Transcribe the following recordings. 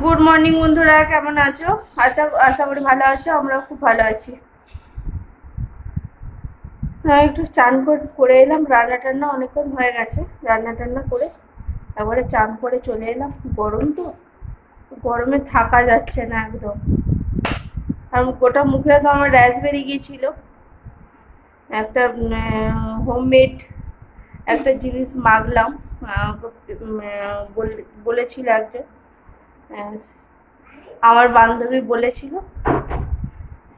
Good morning বন্ধুরা, কেমন আছো? আশা করি ভালো আছো। আমরাও খুব ভালো আছি। হ্যাঁ, একটু চান করে এলাম। রান্না টান্না অনেকক্ষণ হয়ে গেছে। রান্না টান্না করে একবারে চান করে চলে এলাম। গরম তো, গরমে থাকা যাচ্ছে না একদম। আর গোটা মুখে তো আমার র্যাশ বেরিয়ে গিয়েছিল। একটা হোমমেড একটা জিনিস মাখলাম। বলেছিল একজন, আহ, আমার বান্ধবী বলেছিল,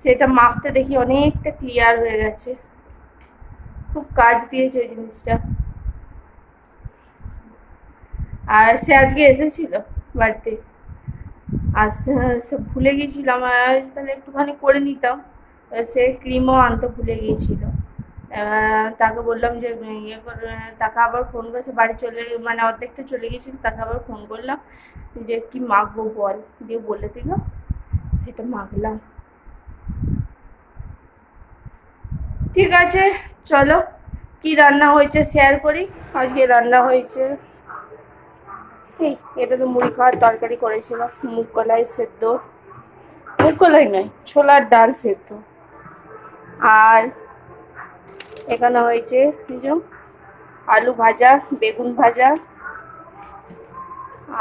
সেটা মাখতে দেখি অনেকটা ক্লিয়ার হয়ে গেছে। খুব কাজ দিয়েছে ওই জিনিসটা। আর সে আজকে এসেছিল বাড়িতে। আসতে সে ভুলে গেছিলাম, তাহলে একটুখানি করে নিতাম। সে ক্রিমও আনতে ভুলে গিয়েছিল। তাকে বললাম যে তাকে আবার ফোন করে, সে বাড়ি চলে মানে অর্ধেকটা চলে গেছিল। তাকে আবার ফোন করলাম যে কি মাখবো বল, দিয়ে বলে দিল, সেটা মাখলাম। ঠিক আছে, চলো কি রান্না হয়েছে শেয়ার করি। আজকে রান্না হয়েছে, এই এটা তো মুড়ি খাওয়ার তরকারি করেছিল, মুগ কলাই সেদ্ধ, মুগ কলাই নয়, ছোলার ডাল সেদ্ধ। আর এখানে হয়েছে আলু ভাজা, বেগুন ভাজা,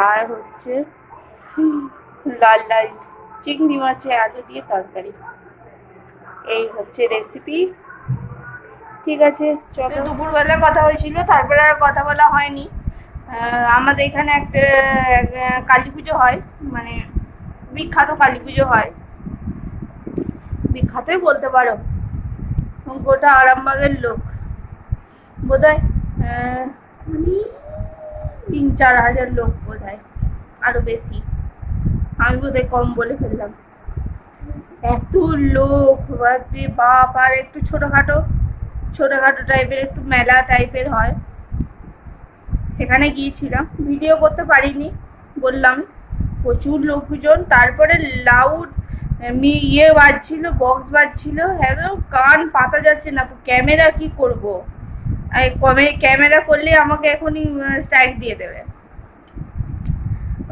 আর হচ্ছে লাল লাল চিংড়ি মাছে আলু দিয়ে তরকারি। এই হচ্ছে রেসিপি। ঠিক আছে, চলো। দুপুরবেলা কথা হয়েছিল, তারপরে আর কথা বলা হয়নি। আমাদের এখানে একটা কালী পুজো হয়, মানে বিখ্যাত কালী পুজো হয়, বিখ্যাতই বলতে পারো। গোটা আরামবাগের লোক, বোধহয় 3-4 হাজার লোক, বোধহয় আরো বেশি। আমি বোধহয় কম বলে ফেললাম। এত লোক, বাপ। আর একটু ছোটখাটো টাইপের, একটু মেলা টাইপের হয়। সেখানে গিয়েছিলাম, ভিডিও করতে পারিনি, বললাম প্রচুর লোকজন। তারপরে লাউড বাজছিল, বক্স বাজছিল, একদম কান পাতা যাচ্ছে না। ক্যামেরা কি করব, ক্যামেরা করলে আমাকে এখনই স্ট্রাইক দিয়ে দেবে।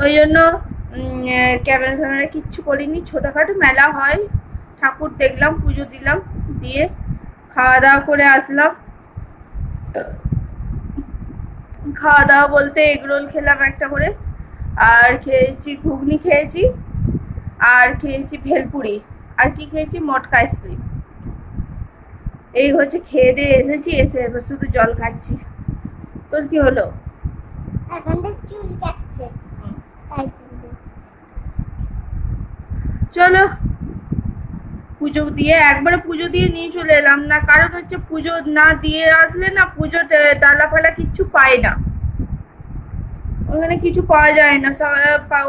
ওই জন্য ক্যামেরা কিচ্ছু করিনি। ছোটোখাটো মেলা হয়, ঠাকুর দেখলাম, পুজো দিলাম, দিয়ে খাওয়া দাওয়া করে আসলাম। খাওয়া দাওয়া বলতে এগরোল খেলাম একটা করে, আর খেয়েছি ঘুগনি খেয়েছি, আর খেয়েছি ভেলপুরি, আর কি খেয়েছি মটকা আইসক্রিম। এই হচ্ছে খেয়ে দিয়ে এসেছি, এসে এবার শুধু জল খাচ্ছি। তোর কি হলো? চলো পুজো দিয়ে একবারে পুজো দিয়ে নিয়ে চলে এলাম না, কারণ হচ্ছে পুজো না দিয়ে আসলে না, পুজো ডালা ফালা কিচ্ছু পাই না, ওখানে কিছু পাওয়া যায় না।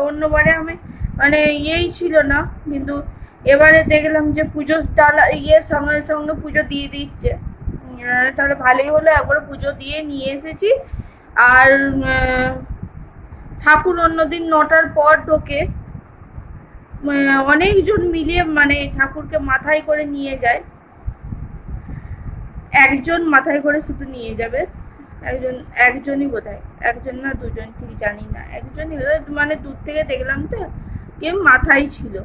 অন্যবারে আমি মানে ইয়েই ছিল না, কিন্তু এবারে দেখলাম যে পুজোর ডালা সঙ্গে সঙ্গে পুজো দিয়ে দিচ্ছে। তাহলে ভালোই হলো, একবারে পুজো দিয়ে নিয়ে এসেছি। আর ঠাকুর অন্যদিন 9টার পর ঢোকে, অনেকজন মিলিয়ে মানে ঠাকুরকে মাথায় করে নিয়ে যায়। একজন মাথায় করে শুধু নিয়ে যাবে, একজনই বোধহয়, একজন না দুজন ঠিক জানি না, একজনই মানে দূর থেকে দেখলাম তো, কেউ মাথায় ছিল,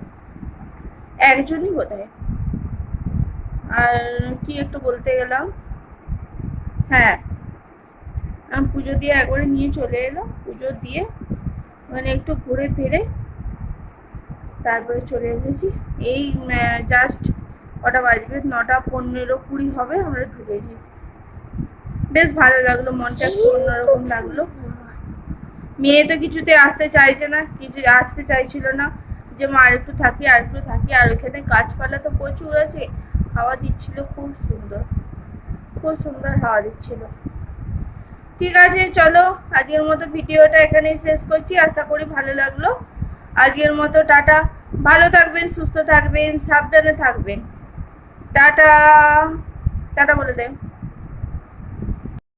একজনই বোধহয়। আর কি একটু বলতে গেলাম, হ্যাঁ, পুজো দিয়ে একবারে নিয়ে চলে এলাম। পুজো দিয়ে মানে একটু ঘুরে ফিরে তারপরে চলে এসেছি। এই জাস্ট কটা বাজবে, 9:15-20 হবে, আমরা ঢুকেছি। বেশ ভালো লাগলো, মনটা একটু অন্যরকম লাগলো। মেয়ে তো কিছুতে আসতে চাইছে না, কিছু আসতে চাইছিল না, যে মা আর একটু থাকি, আর একটু থাকি। আর ওখানে গাছপালা তো প্রচুর আছে, হাওয়া দিচ্ছিল, খুব সুন্দর, খুব সুন্দর হাওয়া দিচ্ছিল। ঠিক আছে, চলো আজকের মতো ভিডিওটা এখানেই শেষ করছি। আশা করি ভালো লাগলো। আজকের মতো টাটা। ভালো থাকবেন, সুস্থ থাকবেন, সাবধানে থাকবেন। টাটা, টাটা বলে দেন।